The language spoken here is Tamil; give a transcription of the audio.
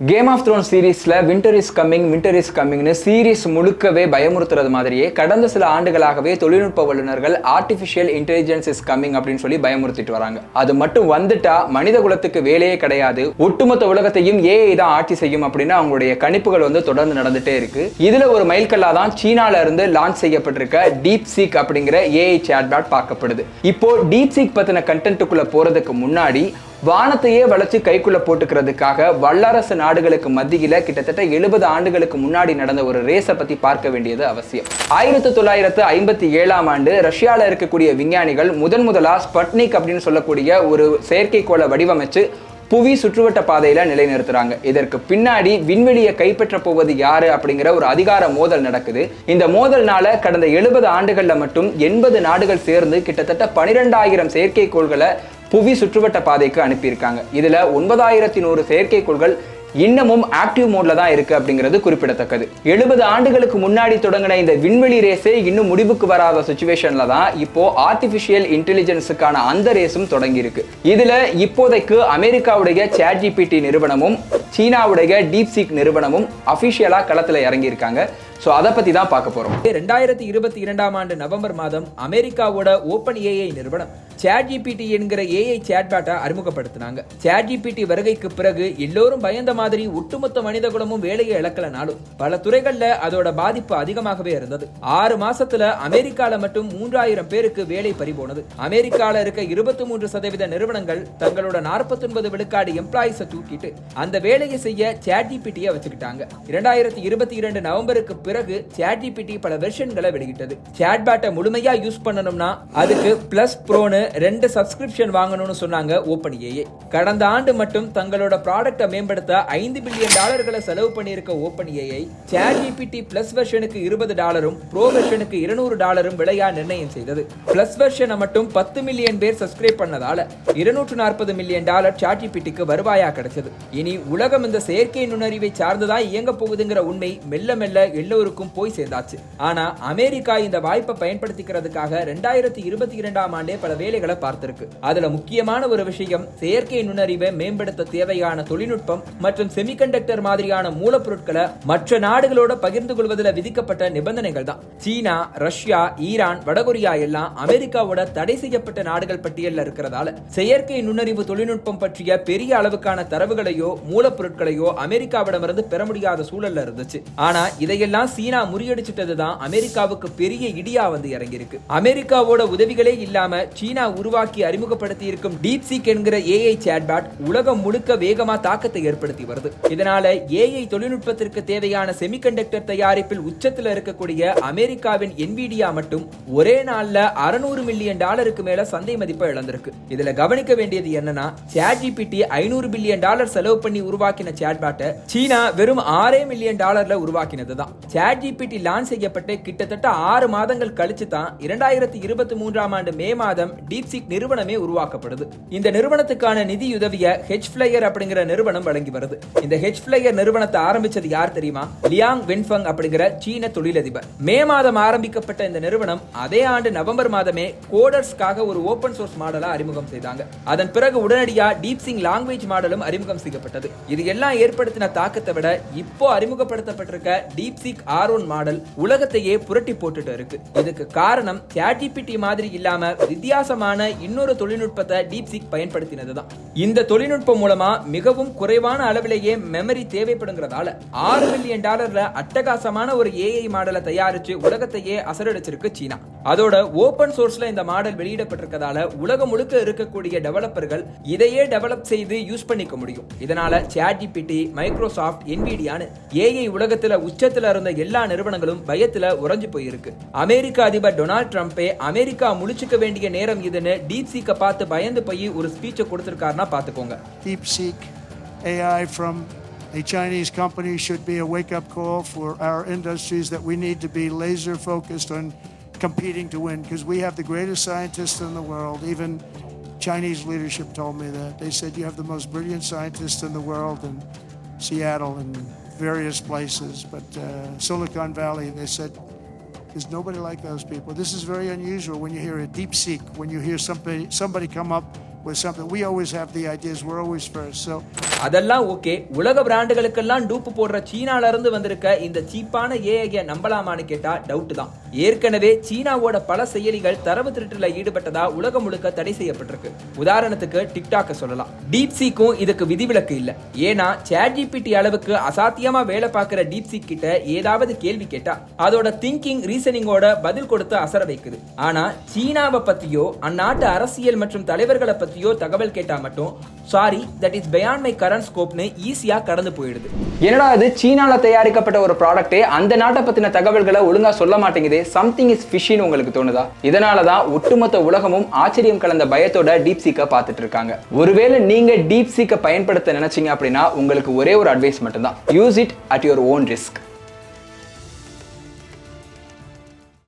கேம் ஆஃப் த்ரோன் சீரீஸ்ல வின்டர் இஸ் கம்மிங்னு சீரீஸ் முழுக்கவே பயமுறுத்துறது மாதிரியே கடந்த சில ஆண்டுகளாகவே தொழில்நுட்ப வல்லுநர்கள் ஆர்டிஃபிஷியல் இன்டெலிஜென்ஸ் இஸ் கம்மிங் அப்படின்னு சொல்லி பயமுறுத்திட்டு வராங்க. அது மட்டும் வந்துட்டா மனித குலத்துக்கு வேலையே கிடையாது, ஒட்டுமொத்த உலகத்தையும் ஏஐ தான் ஆட்சி செய்யும் அப்படின்னு அவங்களுடைய கணிப்புகள் தொடர்ந்து நடந்துட்டே இருக்கு. இதுல ஒரு மைல்கல்லா தான் சீனால இருந்து லான்ச் செய்யப்பட்டிருக்க டீப் சீக் அப்படிங்கிற ஏஐ சாட்பாட் பார்க்கப்படுது. இப்போ டீப் சீக் பத்தின கண்டென்ட்டுக்குள்ள போறதுக்கு முன்னாடி வானத்தையே வளைச்சு கைக்குள்ள போட்டுக்கிறதுக்காக வல்லரசு நாடுகளுக்கு மத்தியில கிட்டத்தட்ட 70 ஆண்டுகளுக்கு முன்னாடி நடந்த ஒரு ரேஸை பத்தி பார்க்க வேண்டியது அவசியம். 1957ஆம் ஆண்டு ரஷ்யால இருக்கக்கூடிய விஞ்ஞானிகள் முதலா ஸ்பட்னிக் அப்படின்னு சொல்லக்கூடிய ஒரு செயற்கைக்கோளை வடிவமைச்சு புவி சுற்றுவட்ட பாதையில நிலைநிறுத்துறாங்க. இதற்கு பின்னாடி விண்வெளியை கைப்பற்ற போவது யாரு அப்படிங்கிற ஒரு அதிகார மோதல் நடக்குது. இந்த மோதல்னால கடந்த 70 ஆண்டுகள்ல மட்டும் 80 நாடுகள் சேர்ந்து கிட்டத்தட்ட 12,000 செயற்கைக்கோள்களை புவி சுற்றுவட்ட பாதைக்கு அனுப்பியிருக்காங்க. இதுல 9,100 செயற்கைக்கோள்கள் இன்னமும் ஆக்டிவ் மோட்ல தான் இருக்கு அப்படிங்கிறது குறிப்பிடத்தக்கது. 70 ஆண்டுகளுக்கு முன்னாடி தொடங்கின இந்த விண்வெளி ரேஸே இன்னும் முடிவுக்கு வராத சிச்சுவேஷன்ல தான் இப்போ ஆர்டிபிஷியல் இன்டெலிஜென்ஸுக்கான அந்த ரேஸும் தொடங்கி இருக்கு. இதுல இப்போதைக்கு அமெரிக்காவுடைய ChatGPT நிறுவனமும் சீனாவுடைய டீப்சீக் நிறுவனமும் அபிஷியலா களத்துல இறங்கி இருக்காங்க. சோ அதை பத்தி தான் பார்க்க போறோம். 2022ஆம் ஆண்டு நவம்பர் மாதம் அமெரிக்காவோட ஓபன் ஏஐ நிறுவனம் ChatGPT என்கிற ஏஐ சாட்பாட்டை அறிமுகப்படுத்தினாங்க. ChatGPT வருகைக்கு பிறகு எல்லோரும் பயந்த மாதிரி ஒட்டுமொத்த மனித குலமும் வேலையை இழக்கலனாலும் பல துறைகள்ல அதோட பாதிப்பு அதிகமாகவே இருந்தது. 6 மாசத்துல அமெரிக்கால மட்டும் 3000 பேருக்கு வேலை பறிபோனது. அமெரிக்கால இருக்க 23% நிறுவனங்கள் தங்களோட 49 விழுக்காடு எம்ப்ளாயிஸை தூக்கிட்டு அந்த வேலையை செய்ய ChatGPT வச்சுக்கிட்டாங்க. 2022 நவம்பருக்கு பிறகு ChatGPT பல வெர்ஷன்களை வெளியிட்டது. சாட்பாட்டை முழுமையா யூஸ் பண்ணணும்னா அதுக்கு பிளஸ் ப்ரோன்னு 2 சப்ஸ்கிரிப்ஷன் வாங்கணும்னு சொன்னாங்க ஓபன் ஏஐ. கடந்த ஆண்டு மட்டும் தங்களோட ப்ராடக்ட்டை மேம்படுத்த $5 பில்லியன் செலவு பண்ணியிருக்க ஓபன் ஏஐ ChatGPT பிளஸ் வெர்ஷனுக்கு $20 ப்ரோ வெர்ஷனுக்கு $200 விலையா நிர்ணயம் செய்தது. பிளஸ் வெர்ஷனை மட்டும் 10 மில்லியன் பேர் சப்ஸ்கிரைப் பண்ணதால $240 மில்லியன் ChatGPTக்கு வருவாயா கிடைச்சது. இனி உலகம் இந்த செயற்கை நுண்ணறிவை சார்ந்ததா இயங்க போகுதுங்கிற உண்மை மெல்ல மெல்ல எல்லோருக்கும் போய் சேர்ந்தாச்சு. ஆனா அமெரிக்கா இந்த வாய்ப்பை பயன்படுத்திக்கிறதுக்காக 2022ஆம் ஆண்டே பல வேலைகளை பார்த்திருக்கு. அதுல முக்கியமான ஒரு விஷயம் செயற்கை நுண்ணறிவை மேம்படுத்த தேவையான தொழில்நுட்பம் மற்றும் செமிகண்டக்டர் மாதிரியான மூலப்பொருட்களை மற்ற நாடுகளோட பகிர்ந்து கொள்வதில் விதிக்கப்பட்ட நிபந்தனைகள் தான். சீனா, ரஷ்யா, ஈரான், வடகொரியா எல்லாம் அமெரிக்காவோட தடை செய்யப்பட்ட நாடுகள் பட்டியலில் இருக்கிறதால செயற்கை நுண்ணறிவு தொழில்நுட்பம் பற்றிய பெரிய அளவுக்கான தரவுகளையோ மூலப்பொருட்களையோ அமெரிக்காவிடமிருந்து பெற முடியாத சூழல்ல இருந்துச்சு. ஆனா இதையெல்லாம் சீனா முறியடிச்சிட்டதுதான் அமெரிக்காவுக்கு பெரிய இடியா வந்து இறங்கியிருக்கு. அமெரிக்காவோட உதவிகளே இல்லாம சீனா உருவாக்கி அறிமுகப்படுத்தி இருக்கும் டீப்சீக் என்கிற ஏஐ சாட்பாட் உலகம் முழுக்க வேகமா தாக்கத்தை ஏற்படுத்தி வருது. இதனால ஏஐ தொழில்நுட்பத்திற்கு தேவையான செமிகண்டக்டர் தயாரிப்பில் உச்சத்துல இருக்கக்கூடிய அமெரிக்காவின் என்விடியா மட்டும் ஒரே நாள்ல $600 மில்லியன் மேல சந்தை மதிப்பை இழந்திருக்கு. இதுல கவனிக்க வேண்டியது என்னன்னா ChatGPT $500 பில்லியன் செலவு பண்ணி உருவாக்கின சாட்பாட்டை சீனா வெறும் $6 மில்லியன் உருவாக்கினதுதான். ChatGPT லான்ச் செய்யப்பட்டு கிட்டத்தட்ட 6 மாதங்கள் கழிச்சு தான் 2023ஆம் ஆண்டு மே மாதம் டீப்சீக் நிறுவனமே உருவாக்கப்படுது. இந்த நிறுவனத்துக்கான நிதியுதவியை ஹெச்ஃப்ளையர் அப்படிங்கிற நிறுவனம் வழங்கி வருது. இந்த ஹெச்ஃப்ளையர் நிறுவனத்தை ஆரம்பிச்சது யார் தெரியுமா? லியாங் வென்ஃபங் அப்படிங்கிற சீன தொழிலதிபர். மே மாதம் ஆரம்பிக்கப்பட்ட இந்த நிறுவனம் அதே ஆண்டு நவம்பர் மாதமே கோடர்ஸ்க்காக ஒரு ஓபன் சோர்ஸ் மாடலை அறிமுகம் செய்தாங்க. அதன் பிறகு உடனடியா டீப்சீக் லாங்குவேஜ் மாடலும் அறிமுகம் செய்யப்பட்டது. இது எல்லாம் ஏற்படுத்தின தாக்கத்தை விட இப்போ அறிமுகப்படுத்தப்பட்டிருக்க டீப்சீக் R1 மாடல் உலகத்தையே புரட்டி போட்டுட்டு இருக்கு. இதுக்கு காரணம் ChatGPT மாதிரி இல்லாம வித்தியாசமான இன்னொரு தொழில்நுட்பத்தை டீப்சீக் பயன்படுத்தினதுதான். இந்த தொழில்நுட்பம் மூலமா மிகவும் குறைவான அளவிலேயே மெமரி தேவைப்படுங்கிறதால $6 பில்லியன் அட்டகாசமான ஒரு ஏஐ மாடலை தயாரிச்சு உலகத்தையே அசரடிச்சிருக்கு சீனா. அதோட ஓபன் சோர்ஸ்ல இந்த மாடல் வெளியிடப்பட்டிருக்கதால உலகம் முழுக்க இருக்கக்கூடிய டெவலப்பர்கள் இதையே டெவலப் செய்து யூஸ் பண்ணிக்க முடியும். இதனால ChatGPT, மைக்ரோசாஃப்ட், என்விடியான்னு ஏஐ உலகத்துல உச்சத்துல இருந்த எல்லா நிறுவனங்களும் பயத்துல உறைஞ்சு போயிருக்கு. அமெரிக்க அதிபர் டொனால்ட் ட்ரம்பே அமெரிக்கா முழிச்சுக்க வேண்டிய நேரம் இதுன்னு டீப்சீக்கை பார்த்து பயந்து போய் ஒரு ஸ்பீச்சை கொடுத்திருக்காருன்னா பாத்துக்கோங்க. DeepSeek AI from a Chinese company should be a wake-up call for our industries that we need to be laser focused on competing to win because we have the greatest scientists in the world. Even Chinese leadership told me that. They said you have the most brilliant scientists in the world in Seattle and various places, but Silicon Valley, they said there's nobody like those people. This is very unusual when you hear a DeepSeek, when you hear somebody come up with something. We always have the ideas, we're always first. So அதெல்லாம் ஓகே, உலக பிராண்டுகளுக்கெல்லாம் டூப்பு போடுற சீனால இருந்து வந்திருக்க இந்த சீப்பான ஏஐ நம்பலாமான்னு கேட்டா டவுட் தான். ஏற்கனவே சீனாவோட பல செயலிகள் தரவு திருட்டுல ஈடுபட்டதா உலகம் முழுக்க தடை செய்யப்பட்டிருக்கு. உதாரணத்துக்கு டிக்டாக்க சொல்லலாம். டீப்சீக்கும் இதுக்கு விதிவிலக்கு இல்ல. ஏன்னா ChatGPT அளவுக்கு அசாத்தியமா வேலை பார்க்கிற டீப்சீக் கிட்ட ஏதாவது கேள்வி கேட்டா அதோட திங்கிங் ரீசனிங்கோட பதில் கொடுத்து அசர வைக்குது. ஆனா சீனாவை பத்தியோ அந்நாட்டு அரசியல் மற்றும் தலைவர்களை பத்தியோ தகவல் கேட்டா மட்டும் sorry that is beyond my current ஸ்கோப்னு ஈஸியா கடந்து போயிடுது. என்னடா இது, சீனால தயாரிக்கப்பட்ட ஒரு ப்ராடக்ட்டே அந்த நாட்டை பத்தின தகவல்களை ஒழுங்கா சொல்ல மாட்டேங்குது, சம்திங் இஸ் ஃபிஷ்னு உங்களுக்கு தோணுதா? இதனாலதான் ஒட்டுமொத்த உலகமும் ஆச்சரியம் கலந்த பயத்தோட டீப்சீக்கை பார்த்துட்டு இருக்காங்க. ஒருவேளை நீங்க டீப்சீக்கை பயன்படுத்த நினைச்சீங்க அப்படின்னா உங்களுக்கு ஒரே ஒரு அட்வைஸ் மட்டும்தான், use it at your own risk.